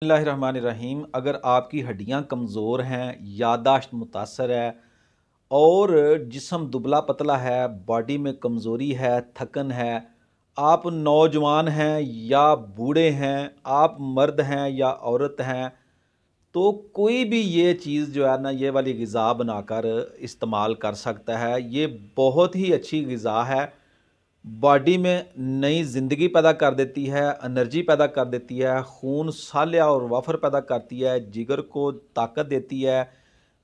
बिस्मिल्लाहिर्रहमानिर्रहीम। अगर आपकी हड्डियां कमज़ोर हैं, याददाश्त मुतासर है और जिस्म दुबला पतला है, बॉडी में कमज़ोरी है, थकन है, आप नौजवान हैं या बूढ़े हैं, आप मर्द हैं या औरत हैं, तो कोई भी ये चीज़ जो है ना, ये वाली ग़िज़ा बनाकर इस्तेमाल कर सकता है। ये बहुत ही अच्छी ग़िज़ा है, बॉडी में नई ज़िंदगी पैदा कर देती है, एनर्जी पैदा कर देती है, खून साल्या और वफ़र पैदा करती है, जिगर को ताकत देती है,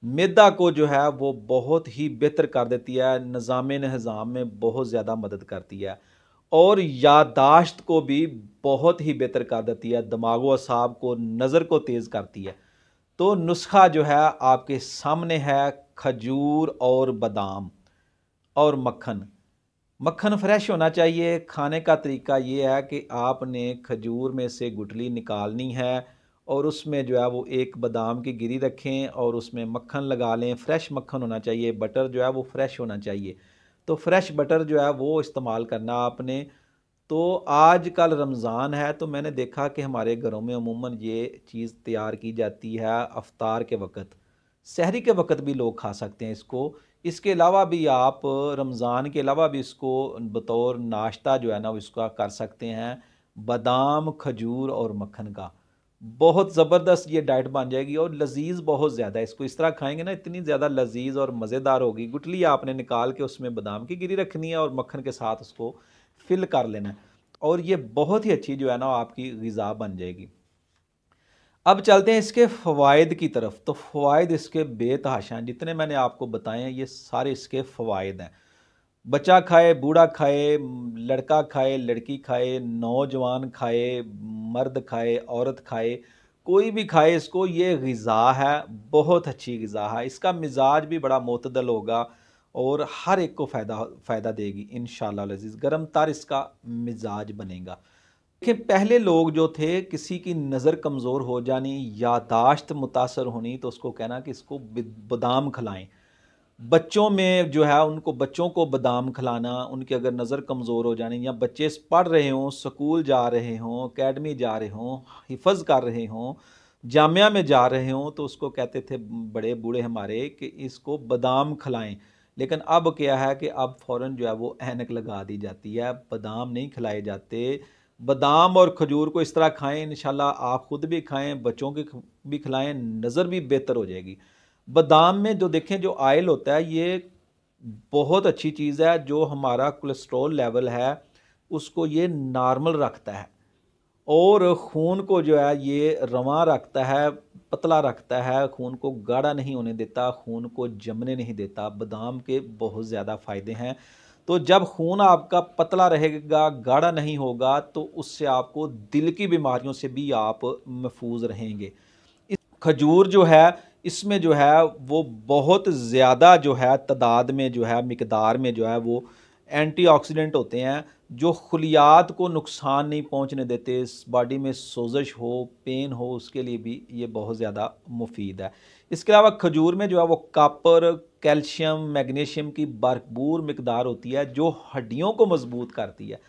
मैदा को जो है वो बहुत ही बेहतर कर देती है, निज़ाम में बहुत ज़्यादा मदद करती है और याददाश्त को भी बहुत ही बेहतर कर देती है, दिमाग-ओ-असाब को, नज़र को तेज़ करती है। तो नुस्ख़ा जो है आपके सामने है, खजूर और बादाम और मक्खन। मक्खन फ्रेश होना चाहिए। खाने का तरीका ये है कि आपने खजूर में से गुठली निकालनी है और उसमें जो है वो एक बादाम की गिरी रखें और उसमें मक्खन लगा लें। फ्रेश मक्खन होना चाहिए, बटर जो है वो फ्रेश होना चाहिए। तो फ्रेश बटर जो है वो इस्तेमाल करना आपने। तो आजकल रमज़ान है तो मैंने देखा कि हमारे घरों में अमूमन ये चीज़ तैयार की जाती है अफ्तार के वक़्त। सहरी के वक़्त भी लोग खा सकते हैं इसको। इसके अलावा भी आप रमज़ान के अलावा भी इसको बतौर नाश्ता जो है ना वो इसका कर सकते हैं, बादाम, खजूर और मक्खन का। बहुत ज़बरदस्त ये डाइट बन जाएगी और लज़ीज़ बहुत ज़्यादा है। इसको इस तरह खाएँगे ना, इतनी ज़्यादा लज़ीज़ और मज़ेदार होगी। गुठली आपने निकाल के उसमें बादाम की गिरी रखनी है और मक्खन के साथ उसको फ़िल कर लेना है और ये बहुत ही अच्छी जो है ना आपकी ग़िज़ा बन जाएगी। अब चलते हैं इसके फ़वाइद की तरफ। तो फ़वाइद इसके बेतहाशा हैं, जितने मैंने आपको बताए हैं ये सारे इसके फ़वाइद हैं। बच्चा खाए, बूढ़ा खाए, लड़का खाए, लड़की खाए, नौजवान खाए, मर्द खाए, औरत खाए, कोई भी खाए इसको, ये ग़िज़ा है, बहुत अच्छी ग़िज़ा है। इसका मिज़ाज भी बड़ा मोतदल होगा और हर एक को फ़ायदा देगी इंशाअल्लाह अज़ीज़। गरम तर इसका मिज़ाज बनेगा। देखिए, पहले लोग जो थे, किसी की नज़र कमज़ोर हो जानी, याददाश्त मुतासर होनी, तो उसको कहना कि इसको बादाम खिलाएँ। बच्चों में जो है उनको बच्चों को बादाम खिलाना, उनकी अगर नज़र कमज़ोर हो जानी या बच्चे पढ़ रहे हों, स्कूल जा रहे हों, अकेडमी जा रहे हों, हिफ़्ज़ कर रहे हों, जामिया में जा रहे हों, तो उसको कहते थे बड़े बूढ़े हमारे कि इसको बादाम खिलाएँ। लेकिन अब क्या है कि अब फ़ौरन जो है वो ऐनक लगा दी जाती है, बादाम नहीं खिलाए जाते। बादाम और खजूर को इस तरह खाएँ, इंशाल्लाह आप खुद भी खाएँ, बच्चों को भी खिलाएँ, नज़र भी बेहतर हो जाएगी। बादाम में जो देखें जो ऑयल होता है ये बहुत अच्छी चीज़ है, जो हमारा कोलेस्ट्रॉल लेवल है उसको ये नॉर्मल रखता है और खून को जो है ये रवां रखता है, पतला रखता है, खून को गाढ़ा नहीं होने देता, खून को जमने नहीं देता। बादाम के बहुत ज़्यादा फ़ायदे हैं। तो जब खून आपका पतला रहेगा, गाढ़ा नहीं होगा, तो उससे आपको दिल की बीमारियों से भी आप महफूज रहेंगे। इस खजूर जो है, इसमें जो है वो बहुत ज़्यादा जो है तादाद में जो है, मिकदार में जो है वो एंटीऑक्सीडेंट होते हैं, जो खुलियात को नुकसान नहीं पहुंचने देते। इस बॉडी में सोज़श हो, पेन हो, उसके लिए भी ये बहुत ज़्यादा मुफीद है। इसके अलावा खजूर में जो है वो कॉपर, कैल्शियम, मैग्नीशियम की भरपूर मिकदार होती है, जो हड्डियों को मजबूत करती है।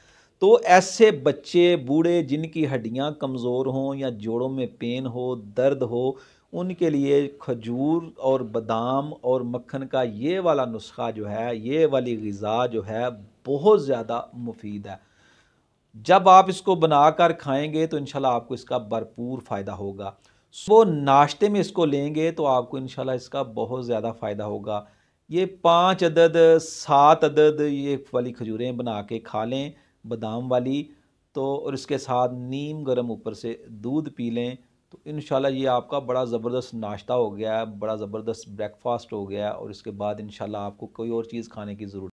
तो ऐसे बच्चे, बूढ़े जिनकी हड्डियां कमज़ोर हों या जोड़ों में पेन हो, दर्द हो, उनके लिए खजूर और बादाम और मक्खन का ये वाला नुस्खा जो है, ये वाली ग़िज़ा जो है बहुत ज़्यादा मुफीद है। जब आप इसको बनाकर खाएँगे तो इंशाल्लाह आपको इसका भरपूर फ़ायदा होगा। सुबह नाश्ते में इसको लेंगे तो आपको इंशाल्लाह इसका बहुत ज़्यादा फ़ायदा होगा। ये 5 अदद, 7 अदद ये वाली खजूरें बना के खा लें, बादाम वाली, तो और इसके साथ नीम गर्म ऊपर से दूध पी लें, तो इंशाल्लाह ये आपका बड़ा ज़बरदस्त नाश्ता हो गया है, बड़ा ज़बरदस्त ब्रेकफ़ास्ट हो गया है और इसके बाद इंशाल्लाह आपको कोई और चीज़ खाने की ज़रूरत